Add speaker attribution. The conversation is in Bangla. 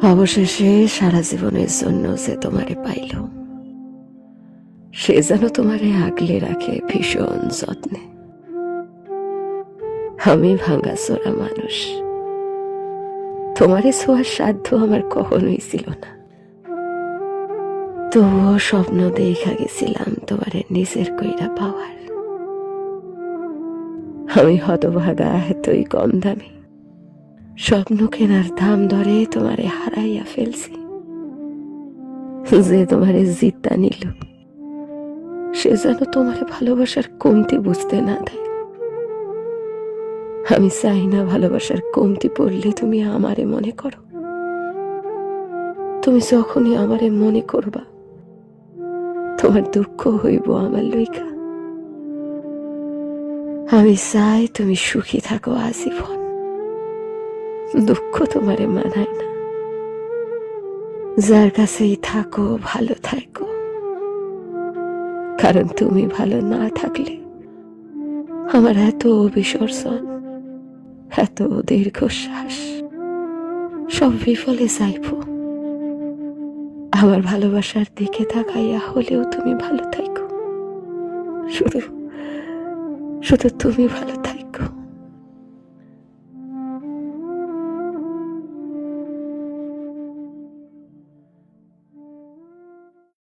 Speaker 1: অবশেষে সারা জীবনের জন্য যে তোমারে পাইল, সে যেন তোমারে আগলে রাখে ভীষণ যত্নে। আমি ভাঙাচোরা মানুষ, তোমারে ছোঁয়ার সাধ্য আমার কখনোই ছিল না। তবুও স্বপ্ন দেখা গেছিলাম তোমারে নিজের কইরা পাওয়ার। আমি হতভাগা, এতই কম দামি স্বপ্ন কেনার দাম ধরে তোমারে হারাইয়া ফেলছি। যে তোমারে জিতা নিল, সে যেন তোমার ভালোবাসার কমতি বুঝতে না দেয়। আমি চাই না ভালোবাসার কমতি পড়লে তুমি আমারে মনে করো। তুমি যখনই আমারে মনে করবা, তোমার দুঃখ হইব আমার লইকা। আমি চাই তুমি সুখী থাকো আজীবন। দুঃখ তোমারে মানায় না। যার কাছেই থাকো ভালো থাকো, কারণ তুমি ভালো না থাকলে আমার এত বিসর্জন, এত দীর্ঘশ্বাস সব বিফলে যাইব। আমার ভালোবাসার দিকে তাকাইয়া হলেও তুমি ভালো থাকো। শুধু শুধু তুমি ভালো